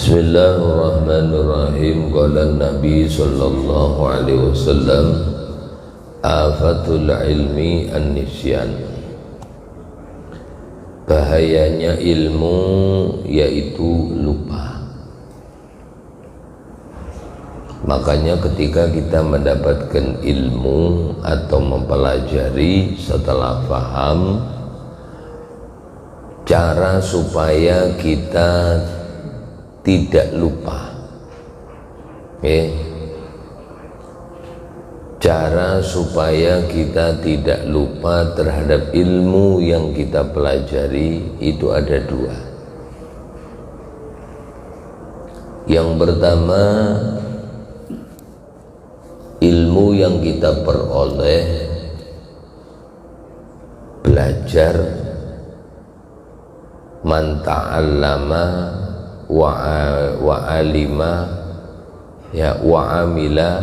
Bismillahirrahmanirrahim. Qala Nabi sallallahu alaihi wasallam, afatul ilmi an-nisyan. Bahayanya ilmu yaitu lupa. Makanya ketika kita mendapatkan ilmu atau mempelajari, setelah paham, cara supaya kita tidak lupa, cara supaya kita tidak lupa terhadap ilmu yang kita pelajari itu ada dua. Yang pertama, ilmu yang kita peroleh belajar, man ta'allama wa alima ya wa amila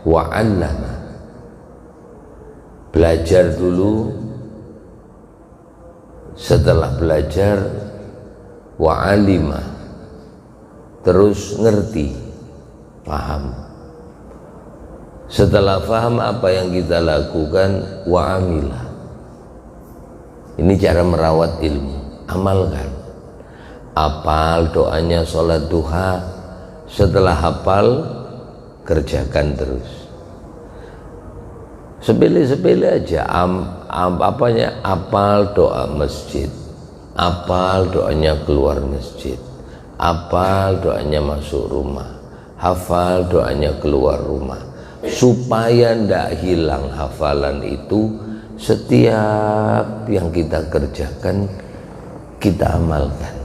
wa 'allama. Belajar dulu, setelah belajar wa alima, terus ngerti, paham. Setelah paham apa yang kita lakukan, wa amila. Ini cara merawat ilmu, amalkan. Hafal doanya sholat duha, setelah hafal kerjakan terus. Sepele-sepele aja, hafal doa masjid, hafal doanya keluar masjid, hafal doanya masuk rumah, hafal doanya keluar rumah, supaya ndak hilang hafalan itu. Setiap yang kita kerjakan kita amalkan,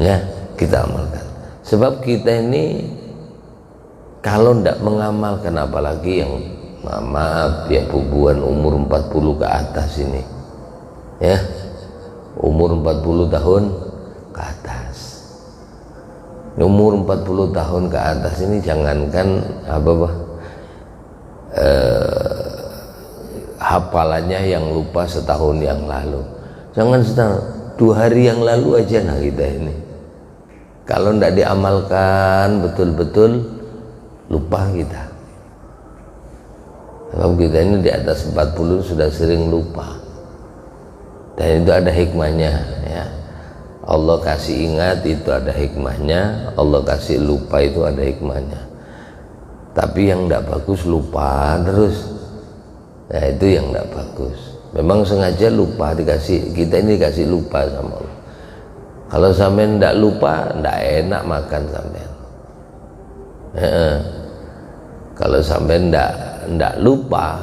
ya, kita amalkan. Sebab kita ini kalau ndak mengamalkan, apalagi yang maaf ya, bubuan umur 40 ke atas ini, ya, umur 40 tahun ke atas, umur 40 tahun ke atas ini jangankan hafalannya yang lupa setahun yang lalu, jangan setahun, 2 hari yang lalu aja. Nah, kita ini kalau tidak diamalkan betul-betul, lupa kita. Sebab kita ini di atas 40 sudah sering lupa, dan itu ada hikmahnya, ya. Allah kasih ingat itu ada hikmahnya, Allah kasih lupa itu ada hikmahnya. Tapi yang tidak bagus lupa terus, nah itu yang tidak bagus. Memang sengaja lupa, kita ini dikasih lupa sama Allah. Kalau sampai ndak lupa, ndak enak makan sampai. Kalau sampai ndak lupa,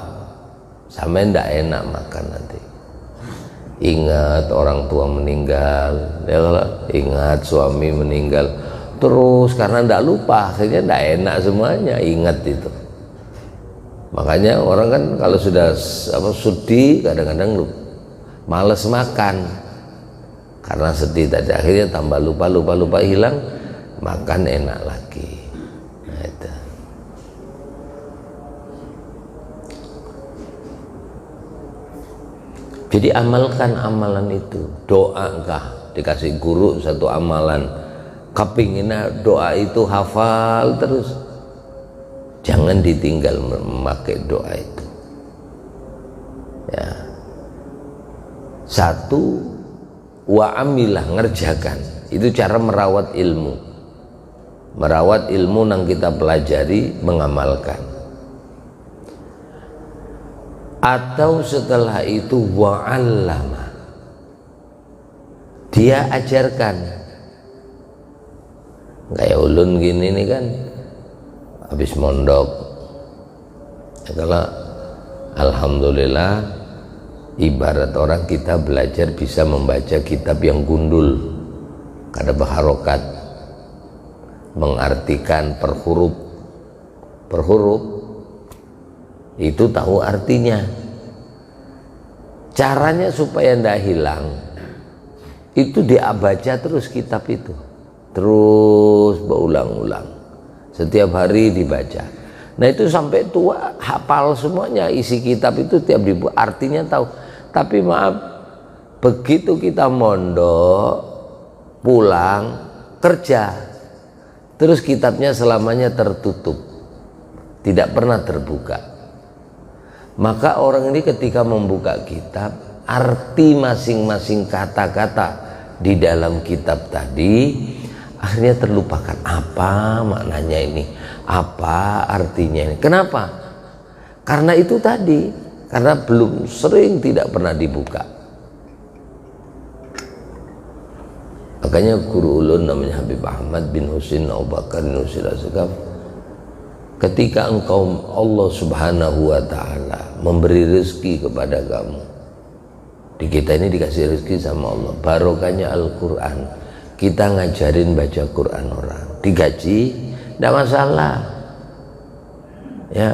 sampai ndak enak makan nanti. Ingat orang tua meninggal, ya, ingat suami meninggal, terus karena ndak lupa akhirnya ndak enak semuanya. Ingat itu. Makanya orang kan kalau sudah sedih kadang-kadang males makan karena sedih tadi, akhirnya tambah lupa hilang, makan enak lagi. Nah, itu. Jadi amalkan amalan itu. Doa engkau dikasih guru satu amalan, kepinginnya doa itu hafal terus, jangan ditinggal memakai doa itu, ya. Satu, wa amilah, ngerjakan. Itu cara merawat ilmu, merawat ilmu yang kita pelajari, mengamalkan. Atau setelah itu wa 'allama, dia ajarkan. Kayak ulun gini nih kan, habis mondok, kalau alhamdulillah, ibarat orang kita belajar bisa membaca kitab yang gundul, kada berharokat, mengartikan per huruf itu tahu artinya. Caranya supaya ndak hilang itu dia baca terus kitab itu, terus berulang-ulang, setiap hari dibaca. Nah itu sampai tua hafal semuanya isi kitab itu, tiap dibuat artinya tahu. Tapi maaf, begitu kita mondok pulang kerja, terus kitabnya selamanya tertutup, tidak pernah terbuka. Maka orang ini ketika membuka kitab, arti masing-masing kata-kata di dalam kitab tadi akhirnya terlupakan. Apa maknanya ini? Apa artinya ini? Kenapa? Karena itu tadi, karena belum sering, tidak pernah dibuka. Makanya guru ulun namanya Habib Ahmad bin Husin Abu Bakar bin Husin Asgaf, ketika engkau Allah subhanahu wa ta'ala memberi rezeki kepada kamu, di kita ini dikasih rezeki sama Allah, barokahnya Al-Quran, kita ngajarin baca Quran orang, digaji, tidak masalah ya.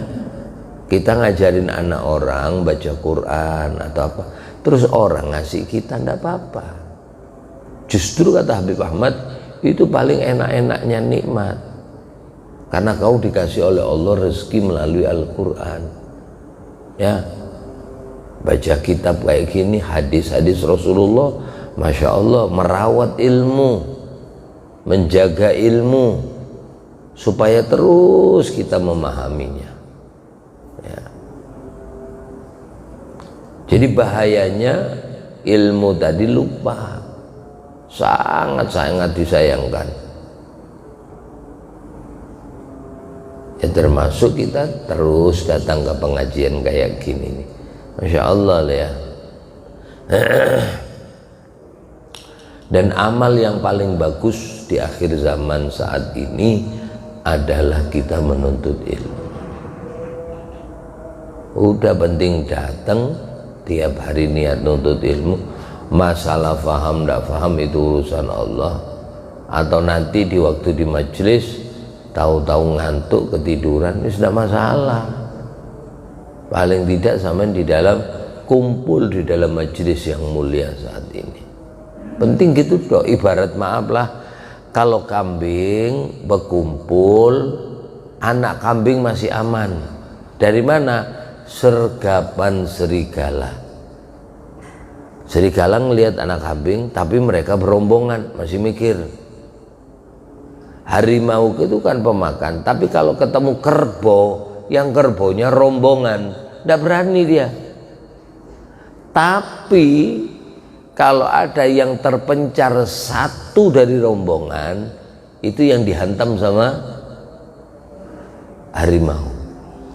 Kita ngajarin anak orang baca Quran atau apa, terus orang ngasih kita, tidak apa-apa. Justru kata Habib Ahmad, itu paling enak-enaknya nikmat, karena kau dikasih oleh Allah rezeki melalui Al-Quran ya. Baca kitab kayak gini, hadis-hadis Rasulullah, Masya Allah, merawat ilmu, menjaga ilmu supaya terus kita memahaminya ya. Jadi bahayanya ilmu tadi lupa, sangat-sangat disayangkan ya. Termasuk kita terus datang ke pengajian kayak gini nih, Masya Allah ya. Dan amal yang paling bagus di akhir zaman saat ini adalah kita menuntut ilmu. Udah penting datang tiap hari niat nuntut ilmu. Masalah faham tidak faham itu urusan Allah, atau nanti di waktu di majelis tahu-tahu ngantuk ketiduran, ini sudah masalah. Paling tidak sampai di dalam kumpul di dalam majelis yang mulia saat ini, penting gitu dong. Ibarat maaflah, kalau kambing berkumpul, anak kambing masih aman. Dari mana? Sergapan serigala. Serigala ngelihat anak kambing, tapi mereka berombongan, masih mikir. Harimau itu kan pemakan, tapi kalau ketemu kerbau, yang kerbonya rombongan, tidak berani dia. Tapi kalau ada yang terpencar satu dari rombongan, itu yang dihantam sama harimau,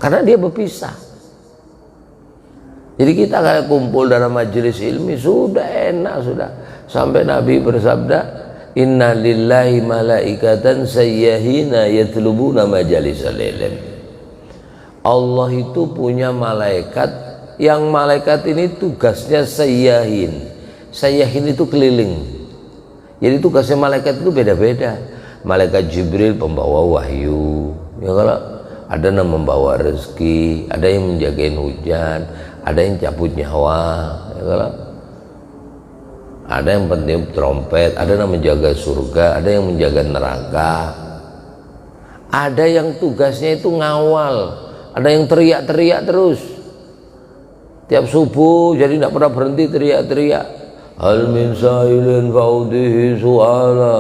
karena dia berpisah. Jadi kita kayak kumpul dalam majelis ilmi sudah enak, sudah sampai Nabi bersabda, inna lillahi malaikatan sayyahina yatlubuna majalisal ilm. Allah itu punya malaikat, yang malaikat ini tugasnya sayyahin. Sayyahin itu keliling. Jadi tugasnya malaikat itu beda-beda. Malaikat Jibril pembawa wahyu, ya, kalau ada yang membawa rezeki, ada yang menjagain hujan, ada yang cabut nyawa, ya, kalau ada yang penting trompet, ada yang menjaga surga, ada yang menjaga neraka, ada yang tugasnya itu ngawal, ada yang teriak-teriak terus tiap subuh, jadi tidak pernah berhenti teriak-teriak. Hal min sa'ilin fa'udihi su'ala,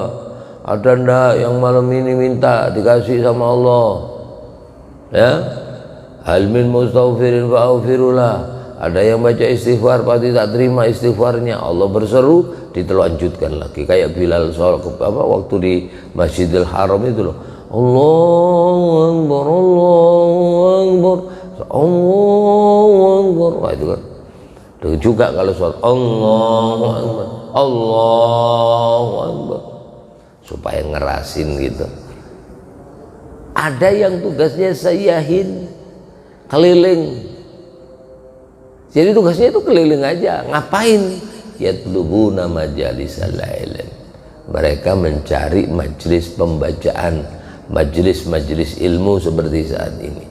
ada ndak yang malam ini minta dikasih sama Allah ya. Hal min mustaghfirin fa'aghfirullah, ada yang baca istighfar pasti tak terima istighfarnya. Allah berseru, ditelanjutkan lagi kayak Bilal waktu di Masjidil Haram itu loh, Allahu Akbar, Allahu Akbar, Allahu Akbar. Wah, itu kan tuh juga kalau sholat Allahu Akbar, Allahu Akbar, supaya ngerasin gitu. Ada yang tugasnya sayyahin, keliling. Jadi tugasnya itu keliling aja. Ngapain? Yatlubuna majalisal ilm. Mereka mencari majelis pembacaan, majelis-majelis ilmu seperti saat ini.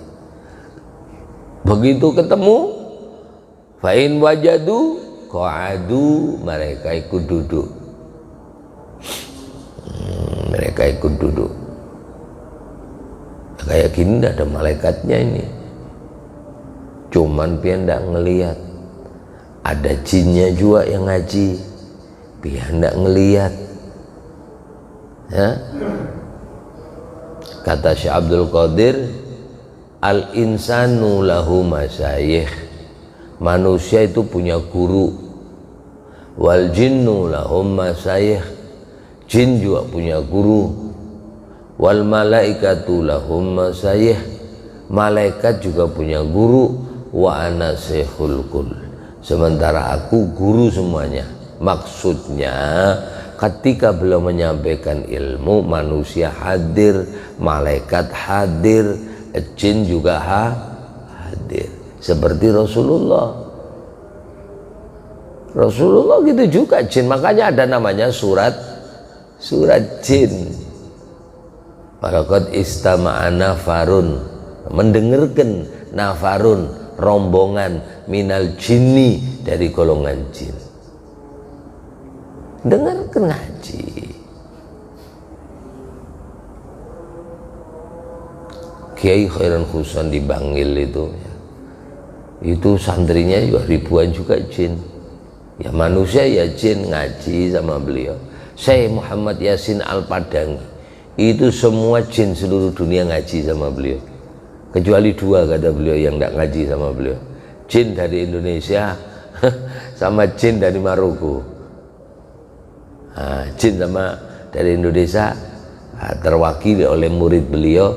Begitu ketemu, fa'in wajadu qa'adu, mereka ikut duduk. Mereka ikut duduk. Kayak gini tidak ada malaikatnya ini, cuman pian tidak ngelihat. Ada jinnya juga yang ngaji, pian tidak ngelihat. Ya. Kata Syekh Abdul Qadir, al insanu lahu masyayikh, manusia itu punya guru. Wal jinnu lahum masyayikh, jin juga punya guru. Wal malaikatu lahum masyayikh, malaikat juga punya guru. Wa ana syekhul kul, sementara aku guru semuanya. Maksudnya ketika beliau menyampaikan ilmu, manusia hadir, malaikat hadir, jin juga hadir. Seperti Rasulullah gitu juga jin, makanya ada namanya surat jin. Walaqad istama'a nafarun, mendengarkan nafarun, rombongan, minal jinni, dari golongan jin. Dengarkan ngaji. Kiai Khairan Khusan di Bangil itu santrinya juga ribuan juga jin. Ya manusia ya jin, ngaji sama beliau. Syekh Muhammad Yasin Al-Padangi itu semua jin seluruh dunia ngaji sama beliau, kecuali 2 kata beliau yang tidak ngaji sama beliau. Jin dari Indonesia sama jin dari Maroko. Jin sama dari Indonesia terwakili oleh murid beliau,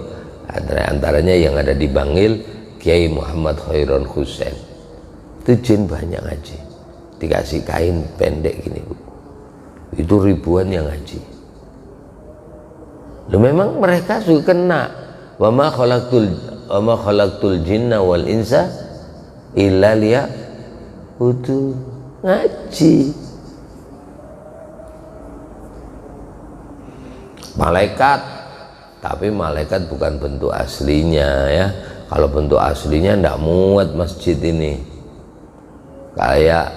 antaranya yang ada di Bangil, Kiai Muhammad Khairon Husain. Itu jin banyak ngaji, dikasih kain pendek gini Bu, itu ribuan yang ngaji. Loh, memang mereka juga kena wa ma khalaqtul jinna wal insa illa liya'budun, ngaji. Malaikat, tapi malaikat bukan bentuk aslinya ya. Kalau bentuk aslinya ndak muat masjid ini. Kayak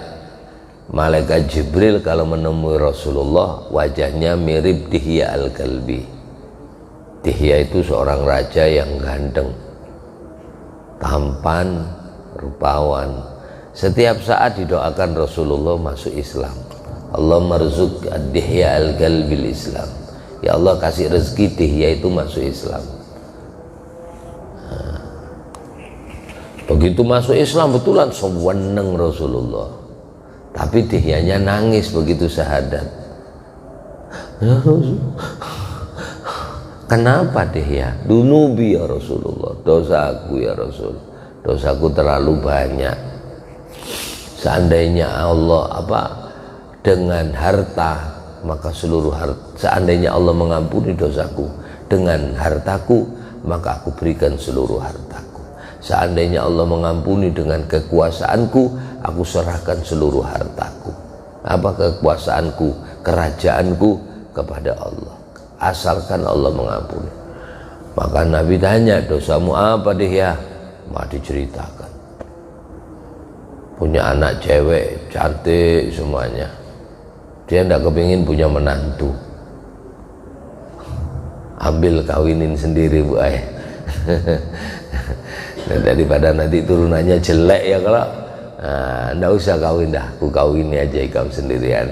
malaikat Jibril kalau menemui Rasulullah, wajahnya mirip Dihya al-Kalbi. Dihya itu seorang raja yang ganteng, tampan, rupawan. Setiap saat didoakan Rasulullah masuk Islam. Allahumma rzuq ad-Dihya al-Kalbil Islam. Ya Allah, kasih rezeki Dihya itu masuk Islam. Begitu masuk Islam betulan seweneng Rasulullah, tapi Dihyanya nangis begitu syahadat. Ya Rasul, kenapa Dihya? Dunubi ya Rasulullah, dosaku ya Rasul, dosaku terlalu banyak. Seandainya Allah dengan harta, maka seluruh harta, seandainya Allah mengampuni dosaku dengan hartaku, maka aku berikan seluruh hartaku. Seandainya Allah mengampuni dengan kekuasaanku, aku serahkan seluruh hartaku, kekuasaanku, kerajaanku kepada Allah, asalkan Allah mengampuni. Maka Nabi tanya, dosamu apa Dihya? Maka diceritakan, punya anak cewek cantik semuanya, dia tidak kepingin punya menantu, ambil kawinin sendiri Bu Ay. Nah, daripada nanti turunannya jelek ya, kalau ndak usah kawin dah, aku kawini aja kamu sendirian.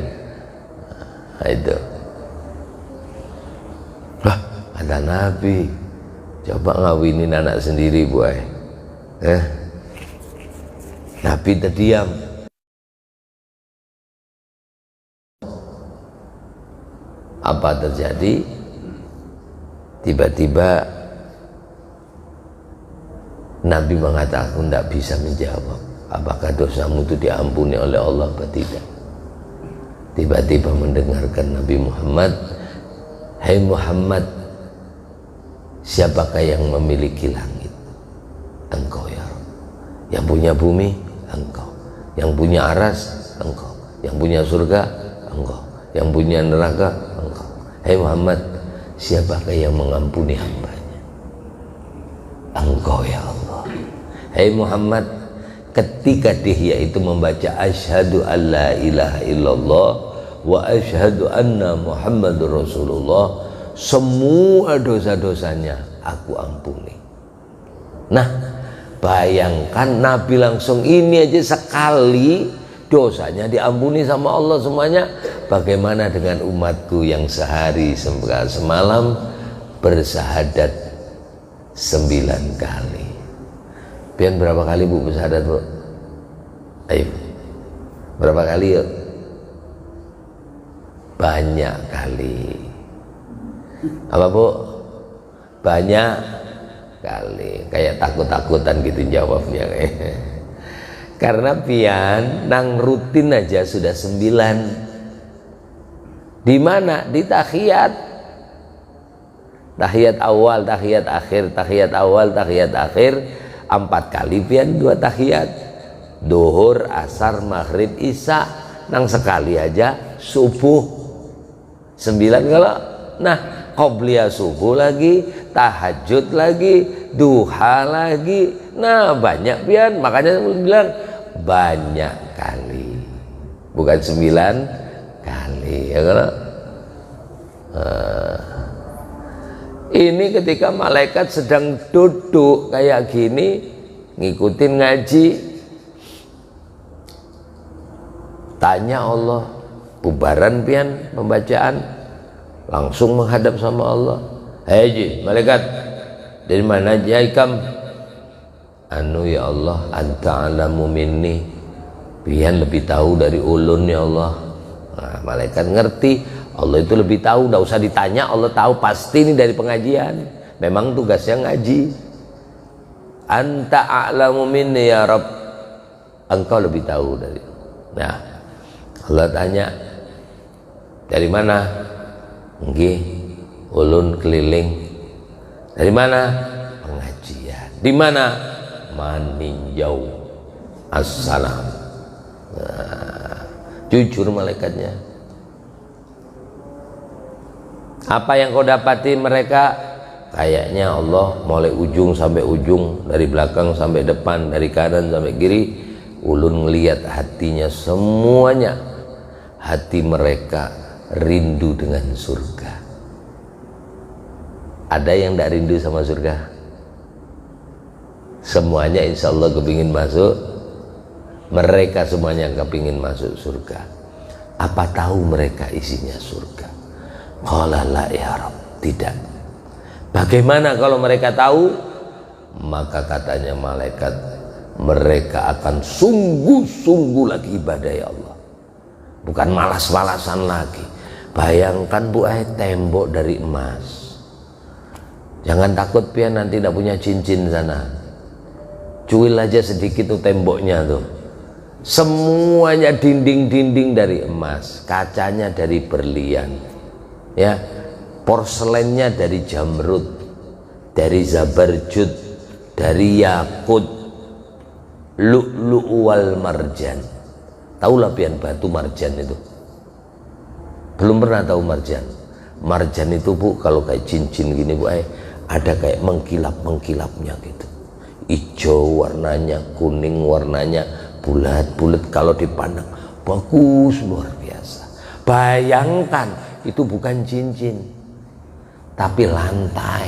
Nah, itu lah ada Nabi, coba ngawinin anak sendiri Bu Ay. Nabi terdiam. Apa terjadi? Tiba-tiba Nabi mengatakan, aku tidak bisa menjawab apakah dosamu itu diampuni oleh Allah atau tidak. Tiba-tiba mendengarkan Nabi Muhammad, hai Muhammad, siapakah yang memiliki langit? Engkau ya Rabb. Yang punya bumi? Engkau. Yang punya aras? Engkau. Yang punya surga? Engkau. Yang punya neraka? Engkau. Hai Muhammad, siapakah yang mengampuni hambanya? Engkau ya Allah. Hai Muhammad, ketika Dihya itu membaca asyhadu an la ilaha illallah wa asyhadu anna Muhammadur Rasulullah, semua dosa-dosanya aku ampuni. Nah, bayangkan Nabi langsung ini aja sekali dosanya diampuni sama Allah semuanya. Bagaimana dengan umatku yang sehari semalam bersahadat 9 kali? Pian berapa kali Bu bersahadat Bu? Ayo, berapa kali yuk? Banyak kali. Apa Bu? Banyak kali. Kayak takut-takutan gitu jawabnya. Karena pian nang rutin aja sudah 9. Di mana? Di tahiyat. Tahiyat awal, tahiyat akhir, tahiyat awal, tahiyat akhir. 4 kali pian 2 tahiyat. Duhur, asar, maghrib, isya. Nang sekali aja subuh 9 kalau. Nah, qobliyah subuh lagi, tahajud lagi, duha lagi. Nah, banyak pian. Makanya saya bilang banyak kali, bukan 9 kali ya kalau. Ini ketika malaikat sedang duduk kayak gini ngikutin ngaji, tanya Allah, bubaran pian pembacaan, langsung menghadap sama Allah. Hei malaikat, dari mana aja ikam? Anu ya Allah, anta alamu minni, pian lebih tahu dari ulun ya Allah. Nah, malaikat ngerti Allah itu lebih tahu, tidak usah ditanya, Allah tahu pasti ini dari pengajian, memang tugasnya ngaji. Anta a'lamu minni ya Rabb, engkau lebih tahu dari. Nah, Allah tanya, dari mana? Nggih, ulun keliling. Dari mana? Pengajian. Di mana? Maninjau. Assalam. Nah, jujur malaikatnya. Apa yang kau dapati mereka? Kayaknya Allah mulai ujung sampai ujung, dari belakang sampai depan, dari kanan sampai kiri. Ulun ngelihat hatinya semuanya, hati mereka rindu dengan surga. Ada yang tidak rindu sama surga? Semuanya insya Allah kepingin masuk. Mereka semuanya kepingin masuk surga. Apa tahu mereka isinya surga? Qala la ya Rabb, tidak. Bagaimana kalau mereka tahu? Maka katanya malaikat, mereka akan sungguh-sungguh lagi ibadah ya Allah, bukan malas-malasan lagi. Bayangkan Bu, tembok dari emas. Jangan takut pian nanti tidak punya cincin sana. Cuil aja sedikit tuh temboknya tuh. Semuanya dinding-dinding dari emas, kacanya dari berlian, ya, porselennya dari jamrud, dari zabarjud, dari yakut, lu'lu' wal marjan. Taulah pian batu marjan itu? Belum pernah tahu marjan? Marjan itu Bu, kalau kayak cincin gini Bu, ada kayak mengkilap-mengkilapnya gitu. Hijau warnanya, kuning warnanya, bulat-bulat, kalau dipandang bagus luar biasa. Bayangkan itu bukan cincin, tapi lantai.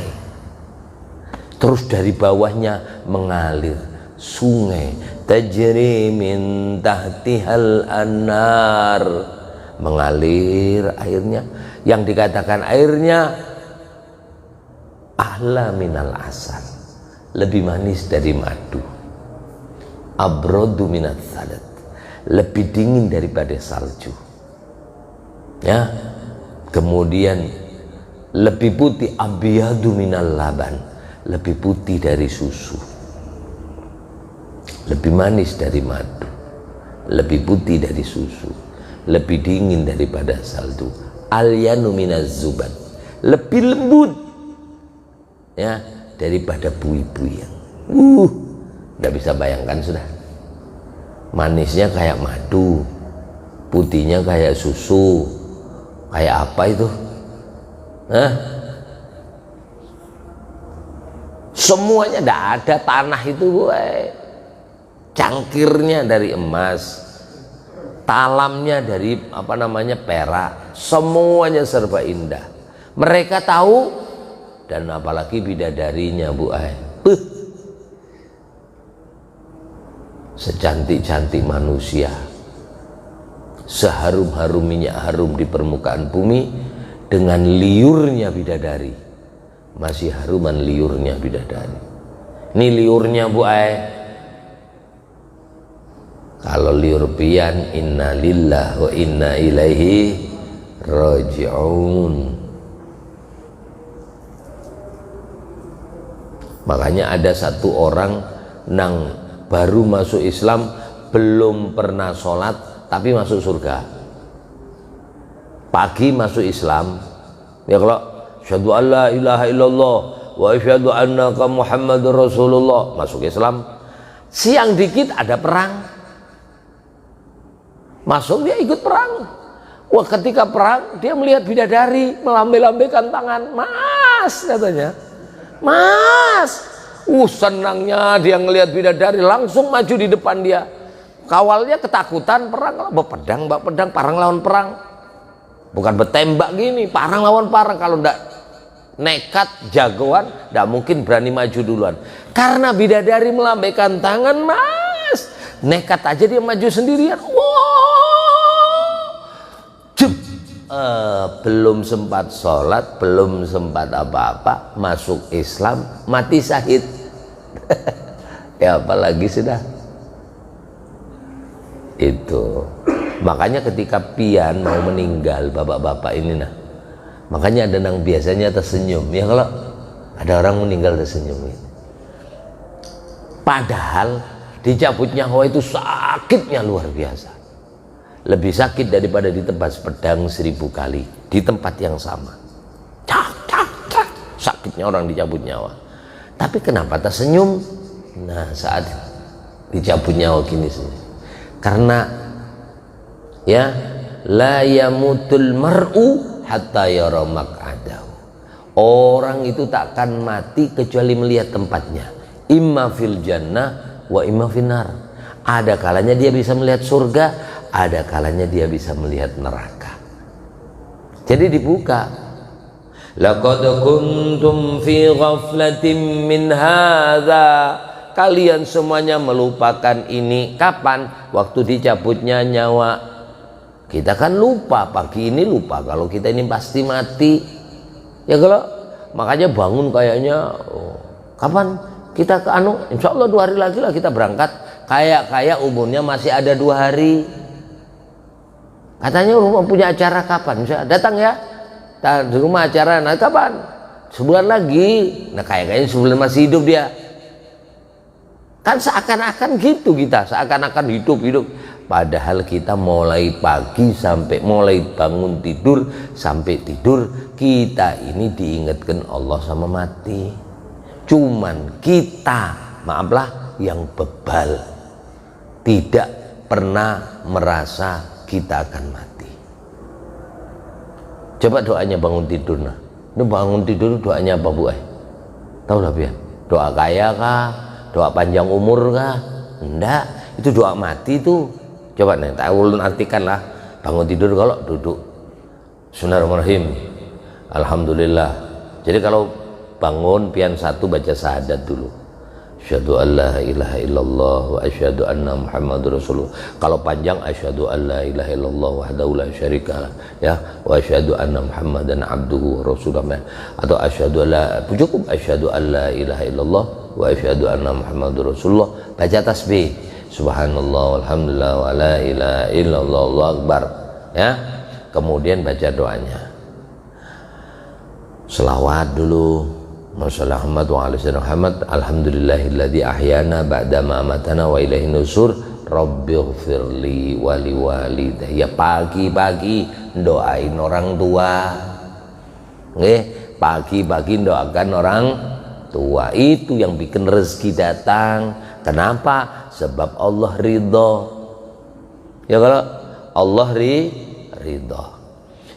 Terus dari bawahnya mengalir sungai, tajri min tahtihal anhar, mengalir airnya, yang dikatakan airnya ahla minal asal, lebih manis dari madu, abrodu minat sadat, lebih dingin daripada salju, ya. Kemudian lebih putih, abiyadu minal laban, lebih putih dari susu, lebih manis dari madu, lebih putih dari susu, lebih dingin daripada salju, alyanu minaz zubat, lebih lembut, ya, daripada bui-bui yang tidak bisa bayangkan sudah. Manisnya kayak madu, putihnya kayak susu, kayak apa itu? Hah? Semuanya tidak ada. Tanah itu cangkirnya dari emas, talamnya dari apa namanya perak, semuanya serba indah. Mereka tahu, dan apalagi bidadarinya Bu, secantik-cantik manusia, seharum-harum minyak harum di permukaan bumi dengan liurnya bidadari. Masih haruman liurnya bidadari. Ini liurnya Bu Ai. Kalau liur pian, inna lillah wa inna ilaihi raji'un. Makanya ada satu orang nang baru masuk Islam, belum pernah sholat tapi masuk surga. Pagi masuk Islam, ya kalau asyhadu an la ilaha illallah wa asyhadu annaka Muhammadur Rasulullah, masuk Islam. Siang dikit ada perang, masuk dia ikut perang. Wah, ketika perang dia melihat bidadari melambai-lambaikan tangan, "Mas," katanya, "Mas." Senangnya dia ngelihat bidadari, langsung maju di depan dia. Kawalnya ketakutan, perang, berpedang, perang lawan perang. Bukan bertembak gini, parang lawan parang. Kalau ndak nekat jagoan, ndak mungkin berani maju duluan. Karena bidadari melambaikan tangan, Mas, nekat aja dia maju sendirian. Belum sempat sholat, belum sempat apa-apa, masuk Islam, mati syahid. Ya apalagi sudah itu. Makanya ketika pian mau meninggal, bapak-bapak ini nah, makanya ada yang biasanya tersenyum. Ya kalau ada orang meninggal tersenyum gitu. Padahal dicabut nyawa itu sakitnya luar biasa. Lebih sakit daripada ditebas pedang 1000 kali di tempat yang sama. Cak, cak, cak. Sakitnya orang dicabut nyawa. Tapi kenapa tersenyum? Nah, saat dicabut nyawa gini sih. Karena ya, la yamutul mar'u hatta yara maq'adahu. Orang itu tak akan mati kecuali melihat tempatnya. Imma fil jannah wa imma finnar. Ada kalanya dia bisa melihat surga, ada kalanya dia bisa melihat neraka. Jadi dibuka. Laqad kuntum fi ghaflatin min hadza. Kalian semuanya melupakan ini. Kapan? Waktu dicabutnya nyawa. Kita kan lupa, pagi ini lupa kalau kita ini pasti mati. Ya kalau makanya bangun kayaknya kapan kita ke insya Allah 2 hari lagi lah kita berangkat. Kayak umurnya masih ada 2 hari. Katanya rumah punya acara kapan? Misalnya, datang ya di rumah acara. Nah kapan? Sebulan lagi. Nah kayaknya sebulan masih hidup dia. Kan seakan-akan gitu kita, seakan-akan hidup. Padahal kita mulai pagi sampai mulai bangun tidur sampai tidur, kita ini diingatkan Allah sama mati. Cuman kita, maaflah, yang bebal, tidak pernah merasa kita akan mati. Coba doanya bangun tidur. Nah, ini bangun tidur doanya apa Bu? Tahu lah ya? Doa kaya kah? Doa panjang umur kah? Enggak, itu doa mati tuh. Coba nih, tak ulun artikan lah. Bangun tidur kalau duduk, Bismillahirrahmanirrahim, Alhamdulillah. Jadi kalau bangun pian satu baca syahadat dulu. Asyhadu an la ilaha illallah wa asyhadu anna Muhammadur Rasulullah. Kalau panjang asyhadu an la ilaha illallah wahdahu la syarika lah, ya, wa asyhadu anna Muhammadan abduhu wa rasuluh. Atau asyhadu la, cukup asyhadu an la ilaha illallah wa asyhadu anna Muhammadur Rasulullah. Baca tasbih subhanallah walhamdulillah wa la ilaha illallah Allahu akbar, ya. Kemudian baca doanya. Selawat dulu. Masyaallah Muhammad wa ala sayyidina Muhammad. Alhamdulillahilladzi ahyana ba'da ma amatana wa ilaihin nusur. Rabbighfirli wa liwalidayya. Ya pagi-pagi doain orang tua. Nggih, pagi-pagi doakan orang tua. Itu yang bikin rezeki datang. Kenapa? Sebab Allah ridho. Ya kalau Allah ridho.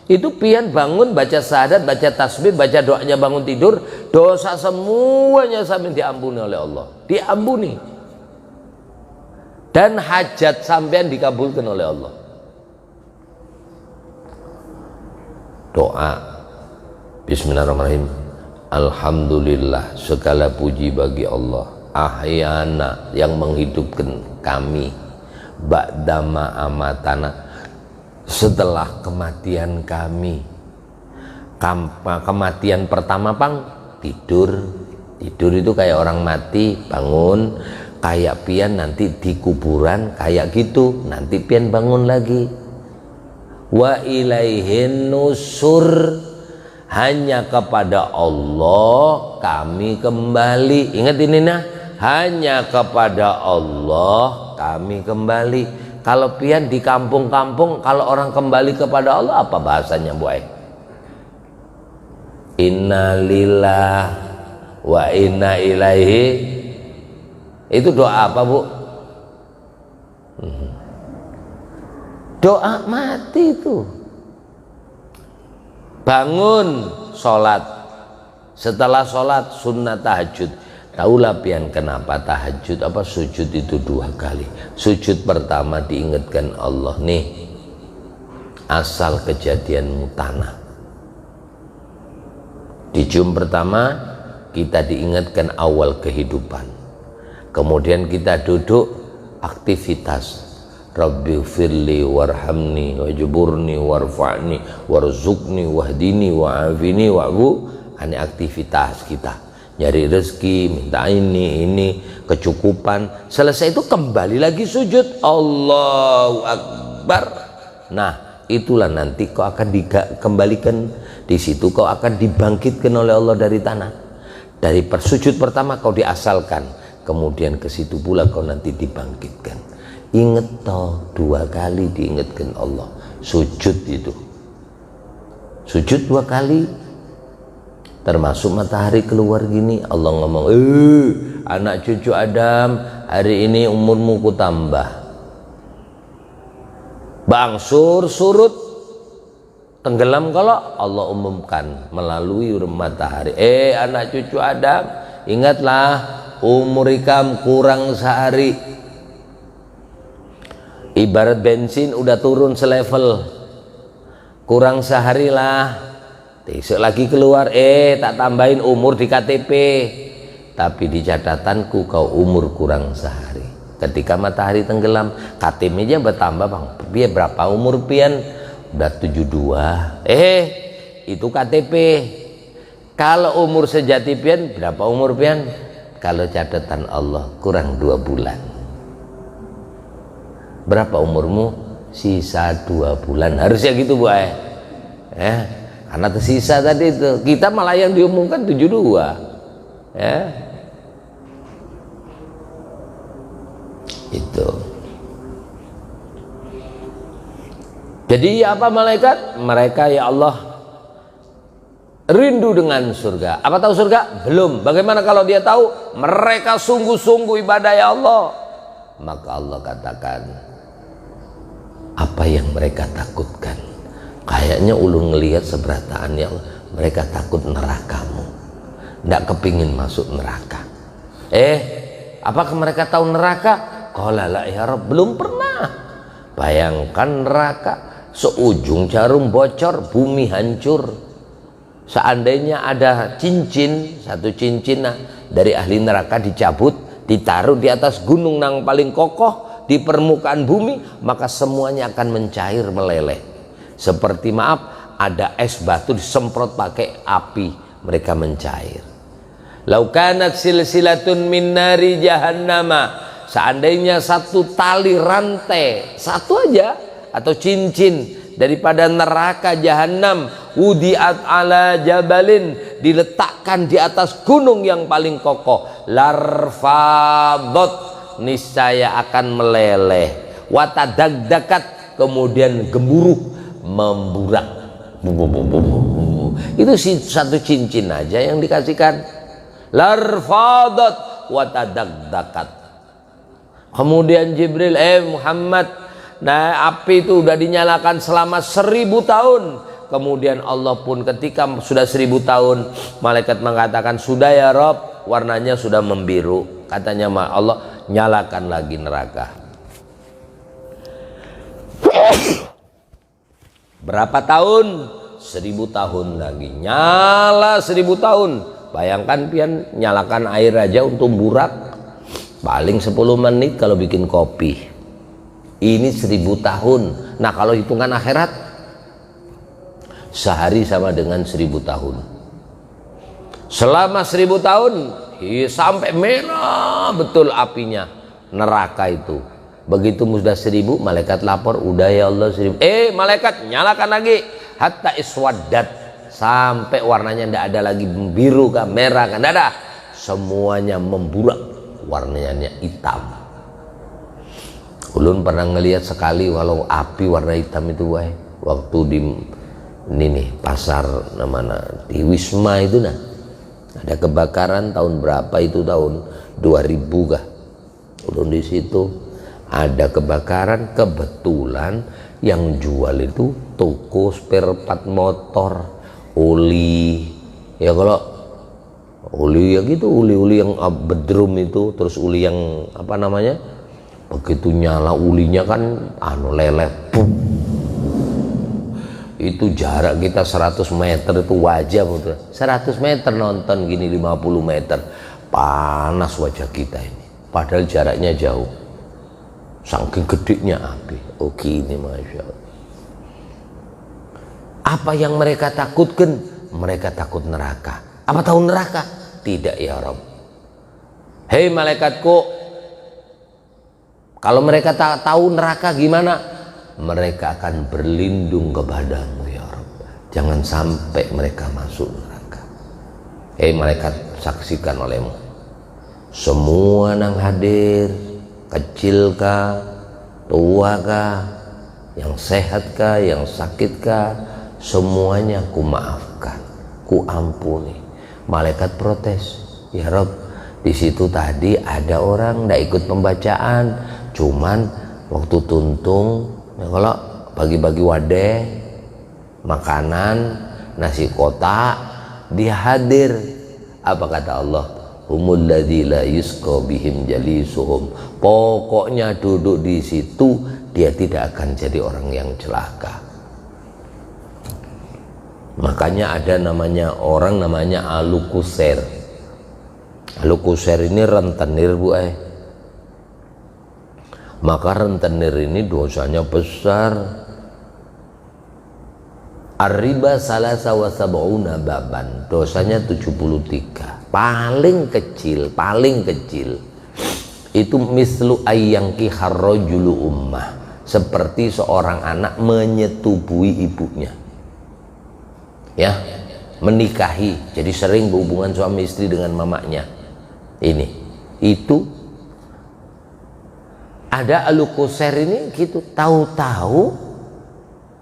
Itu pian bangun baca syahadat, baca tasbih, baca doanya bangun tidur, dosa semuanya sampai diampuni oleh Allah. Diampuni. Dan hajat sampean dikabulkan oleh Allah. Doa. Bismillahirrahmanirrahim. Alhamdulillah, segala puji bagi Allah. Ahyana, yang menghidupkan kami. Ba'dama amatana, setelah kematian kami. Kematian pertama pang tidur. Tidur itu kayak orang mati bangun, kayak pian nanti di kuburan kayak gitu, nanti pian bangun lagi. Wa ilaihin nusur, hanya kepada Allah kami kembali. Ingat ini nah, hanya kepada Allah kami kembali. Kalau pian di kampung-kampung, kalau orang kembali kepada Allah apa bahasanya Bu Ai? Innalillah wa inna ilaihi. Itu doa apa Bu? Doa mati itu. Bangun sholat, setelah sholat sunnah tahajud. Taulah pian kenapa tahajud apa sujud itu 2 kali. Sujud pertama diingatkan Allah, nih asal kejadianmu tanah. Di jum pertama kita diingatkan awal kehidupan. Kemudian kita duduk aktivitas. Rabbi firli warhamni wajburni warfa'ni warzuqni wahdini wa'afini wa'fu. Ini aktivitas kita. Nyari rezeki, minta ini, kecukupan. Selesai itu kembali lagi sujud. Allahu Akbar. Nah, itulah nanti kau akan dikembalikan. Di situ kau akan dibangkitkan oleh Allah dari tanah. Dari persujud pertama kau diasalkan, kemudian ke situ pula kau nanti dibangkitkan. Ingat toh 2 kali diingatkan Allah. Sujud itu. Sujud 2 kali. Termasuk matahari keluar gini, Allah ngomong, anak cucu Adam, hari ini umurmu ku tambah. Bangsur surut tenggelam kalau Allah umumkan melalui matahari. Anak cucu Adam, ingatlah umur ikam kurang sehari. Ibarat bensin udah turun selevel, kurang sehari lah. Besok lagi keluar, tak tambahin umur di KTP, tapi di catatanku kau umur kurang sehari. Ketika matahari tenggelam, KTP-nya bertambah bang. Biar berapa umur pian? Udah 72. Itu KTP. Kalau umur sejati pian, berapa umur pian? Kalau catatan Allah kurang 2 bulan. Berapa umurmu? Sisa 2 bulan. Harusnya gitu Bu Ai. Karena tersisa tadi itu, kita malah yang diumumkan 72. Itu. Jadi apa malaikat? Mereka ya Allah rindu dengan surga. Apa tahu surga? Belum. Bagaimana kalau dia tahu? Mereka sungguh-sungguh ibadah ya Allah. Maka Allah katakan, apa yang mereka takutkan? Kayaknya ulun ngelihat seberataan ya Allah, mereka takut nerakamu, tidak kepingin masuk neraka. Apakah mereka tahu neraka? Qala la ya Rabb, belum pernah. Bayangkan neraka, seujung jarum bocor, bumi hancur. Seandainya ada cincin, 1 cincin dari ahli neraka dicabut, ditaruh di atas gunung yang paling kokoh di permukaan bumi, maka semuanya akan mencair meleleh. Seperti ada es batu disemprot pakai api, mereka mencair. Lau kanat silsilatun min nari jahannama, seandainya 1 tali rantai, 1 aja atau cincin daripada neraka jahanam, wudiat ala jabalin, diletakkan di atas gunung yang paling kokoh, larfadot, niscaya akan meleleh, watadagdakat, kemudian gemuruh, memburak. Itu 1 cincin aja yang dikasihkan. Larfadat watadagdakat. Kemudian Jibril, Muhammad, nah api itu udah dinyalakan selama 1000 tahun. Kemudian Allah pun ketika sudah 1000 tahun, malaikat mengatakan, sudah ya Rob, warnanya sudah membiru. Katanya Allah, nyalakan lagi neraka. Berapa tahun? 1000 tahun lagi. Nyala 1000 tahun. Bayangkan pian nyalakan air aja untuk burak. Paling 10 menit kalau bikin kopi. Ini 1000 tahun. Nah kalau hitungan akhirat, sehari sama dengan 1000 tahun. Selama 1000 tahun sampai merah betul apinya neraka itu. Begitu sudah 1000, malaikat lapor, udah ya Allah 1000. Malaikat nyalakan lagi, hatta iswaddat, sampai warnanya tidak ada lagi biru kah, merah kan, tidak ada, semuanya membulat, warnanya hitam. Ulun pernah ngelihat sekali walau api warna hitam itu waktu di ini nih pasar namanya di Wisma itu, nah ada kebakaran tahun berapa itu, tahun 2000 kah. Ulun di situ ada kebakaran, kebetulan yang jual itu toko spare part motor, oli ya, kalau oli ya gitu, uli-uli yang bedrum itu, terus uli yang apa namanya, begitu nyala ulinya kan leleh, itu jarak kita 100 meter itu wajah betul. 100 meter nonton gini, 50 meter panas wajah kita ini, padahal jaraknya jauh, saking gedenya api. Gini Masya Allah. Apa yang mereka takutkan? Mereka takut neraka. Apa tahu neraka? Tidak ya Rabb. Hei malaikatku, kalau mereka tak tahu neraka gimana? Mereka akan berlindung kepadamu ya Rabb. Jangan sampai mereka masuk neraka. Hei malaikat, saksikan olehmu, semua nang hadir, kecil kah, tua kah, yang sehat kah, yang sakit kah, semuanya ku maafkan, ku ampuni. Malaikat protes, ya Rabb, di situ tadi ada orang tidak ikut pembacaan, cuman waktu tuntung ya, kalau bagi-bagi wadah makanan, nasi kotak, dia hadir. Apa kata Allah? Humul ladzi la yusqa bihim jalisuhum. Pokoknya duduk di situ dia tidak akan jadi orang yang celaka. Makanya ada namanya orang namanya alukuser. Alukuser ini rentenir bu. Maka rentenir ini dosanya besar. Ar-riba salasa wa sab'una baban, dosanya 73. Paling kecil itu mislu ayyangki harrojulu ummah, seperti seorang anak menyetubui ibunya, ya, menikahi, jadi sering berhubungan suami istri dengan mamanya. Ini itu ada alukuser ini gitu. Tahu-tahu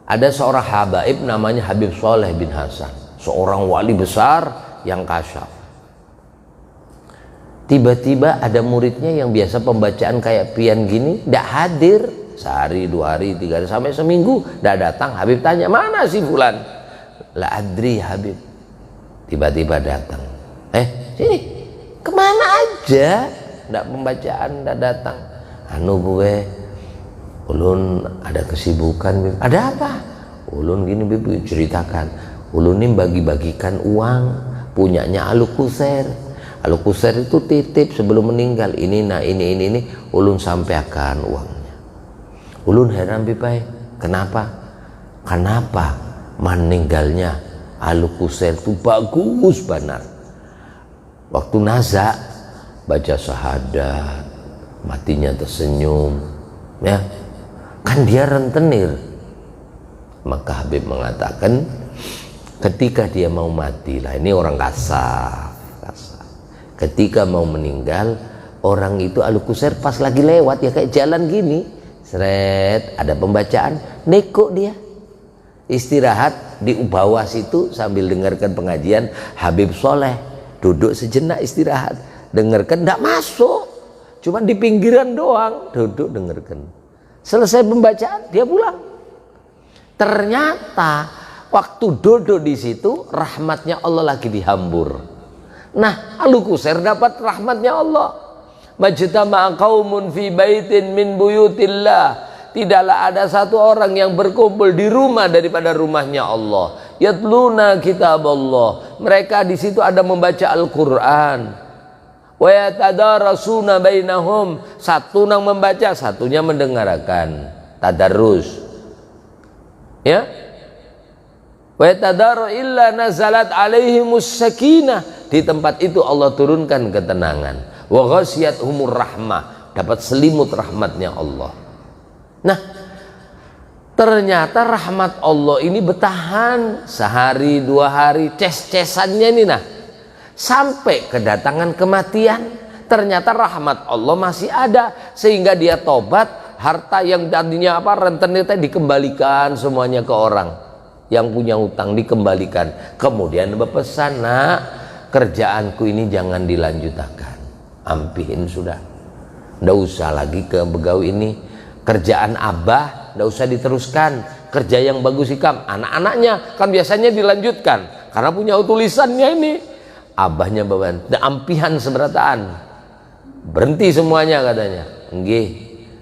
ada seorang habaib namanya Habib Soleh bin Hasan, seorang wali besar yang kasyaf. Tiba-tiba ada muridnya yang biasa pembacaan kayak pian gini tidak hadir, sehari, 2 hari, 3 hari, sampai seminggu tidak datang. Habib tanya, mana si fulan? La adri Habib. Tiba-tiba datang, sini, kemana aja? Tidak pembacaan, tidak datang. Anu gue, ulun ada kesibukan. Bib. Ada apa? Ulun gini Bib, ceritakan. Ulun ini bagi-bagikan uang punyanya Alukuser. Alukuser itu titip sebelum meninggal, ini nah ini ulun sampaikan uangnya. Ulun heran Bib, kenapa meninggalnya Alukuser itu bagus benar. Waktu nazak baca syahadat, matinya tersenyum, ya kan dia rentenir. Maka Habib mengatakan ketika dia mau mati, lah ini orang kasar, ketika mau meninggal orang itu Alukuser pas lagi lewat ya kayak jalan gini, seret ada pembacaan, neko dia istirahat di bawah situ sambil dengarkan pengajian. Habib Soleh duduk sejenak istirahat, dengarkan, tidak masuk, cuma di pinggiran doang duduk dengarkan. Selesai pembacaan dia pulang. Ternyata waktu duduk di situ rahmatnya Allah lagi dihambur. Nah, Alukuser dapat rahmatnya Allah. Majtama'a qaumun fi baitin min buyutillah. Tidaklah ada satu orang yang berkumpul di rumah daripada rumahnya Allah. Yatluna kitab Allah. Mereka di situ ada membaca Al-Qur'an. Wa yatadarasuna bainahum. Satu nang membaca, satunya mendengarkan. tadarrus. Ya. Wa tadaru illa nazalat alaihimus sakinah. Di tempat itu Allah turunkan ketenangan. Wa ghasyiyatuhumur rahmah, dapat selimut rahmatnya Allah. Nah, ternyata rahmat Allah ini bertahan sehari, 2 hari, ces-cesannya ini nah. Sampai kedatangan kematian, ternyata rahmat Allah masih ada sehingga dia tobat, harta yang tadinya rentenir dikembalikan semuanya ke orang yang punya utang, dikembalikan. Kemudian berpesan, nak, kerjaanku ini jangan dilanjutkan, ampihin sudah, ndak usah lagi ke begau ini. Kerjaan abah ndak usah diteruskan, kerja yang bagus ikam. Anak-anaknya kan biasanya dilanjutkan karena punya tulisannya ini. Abahnya bawa ampihan seberataan, berhenti semuanya katanya. Nggih,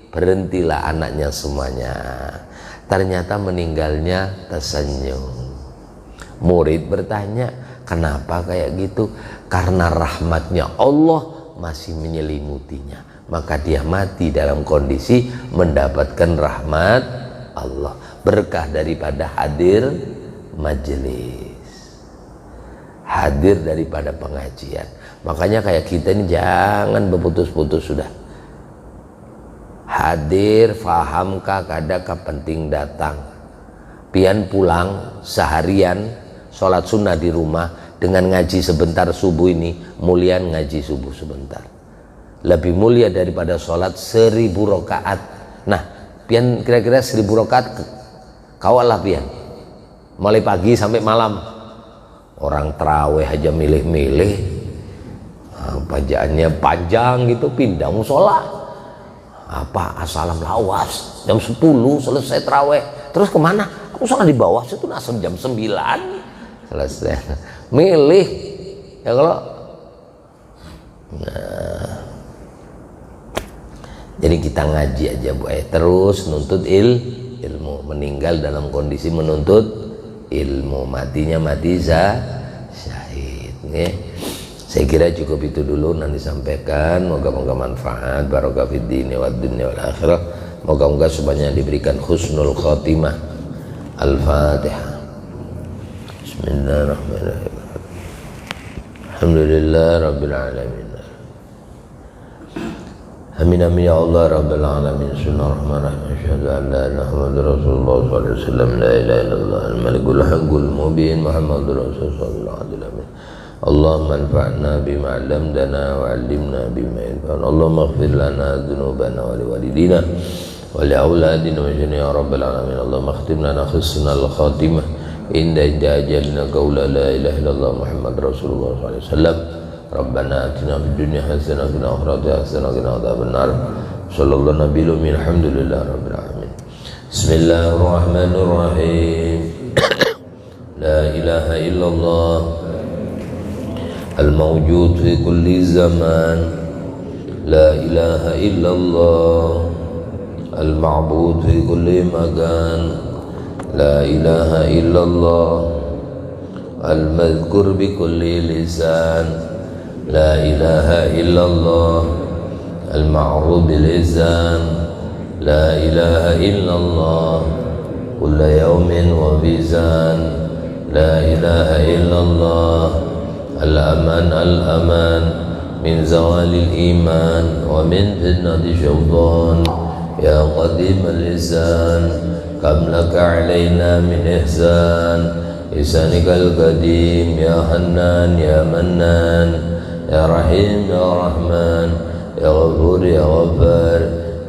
berhentilah anaknya semuanya. Ternyata meninggalnya tersenyum. Murid bertanya, kenapa kayak gitu? Karena rahmatnya Allah masih menyelimutinya, maka dia mati dalam kondisi mendapatkan rahmat Allah, berkah daripada hadir majelis, hadir daripada pengajian. Makanya kayak kita ini jangan berputus-putus sudah. Hadir, fahamkah kadakah penting datang. Pian pulang seharian, sholat sunnah di rumah dengan ngaji sebentar subuh ini, mulian ngaji subuh sebentar. Lebih mulia daripada sholat 1000 rakaat. Nah, pian kira-kira 1000 rakaat kawal lah pian. Mulai pagi sampai malam. Orang terawih aja milih-milih, bacaannya panjang gitu, pindah musola. Apa asalam lawas jam 10 selesai terawih, terus kemana? Musola di bawah situ asal jam 9 selesai. Milih ya kalau. Nah, jadi kita ngaji aja Bu, terus nuntut ilmu, meninggal dalam kondisi menuntut ilmu, matinya mati syahid. Saya kira cukup itu dulu, nanti sampaikan. Moga-moga manfaat, barokah fid dini wad dunya wal akhirah. Moga-moga semuanya diberikan husnul khotimah. Al-Fatihah. Bismillahirrahmanirrahim. Alhamdulillah rabbil alamin. Amin amin ya Allah rabbil alamin. Bismillahirrahmanirrahim. Asyhadu an la ilaha illallah rasulullah sallallahu alaihi wasallam, la ilaha illallah al-malikul haqqul mubin Muhammadur rasulullah sallallahu alaihi wasallam. Allahumma anfa'na bima 'allamtana wa 'allimna bima yanfa'una. Allahumma ighfir lana dzunubana wa liwalidina wa liauladina wa jami'i ya rabbal alamin. Allahumma khtim lana husnal khatimah inda ajalna qaula la ilaha illallah Muhammad rasulullah sallallahu alaihi wasallam. Rabbana atina fid dunya hasanah wa fil akhirati hasanah wa qina adzabannar. Sallallahu nabiyyu min alhamdulillah rabbil alamin. Bismillahirrahmanirrahim. La ilaha illallah al-mawjud fi kulli zaman. La ilaha illallah al-ma'bud fi kulli makan. La ilaha illallah al-madhkur bi kulli lisan. La ilaha illallah al-ma'ruf bil lisan. La ilaha illallah kulla yawmin wa bizan. La ilaha illallah al-aman al-aman min zawalil iman wa min fitnati syaitan. Ya qadim al-lisan kam laka alaina min ihsan. Ihsanikal qadim ya hannan ya mannan ya rahim ya rahman ya ghafur ya ghaffar.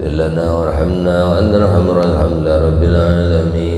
Lana warhamna wa anta arhamur rahimin. Alhamdulillah rabbil alamin.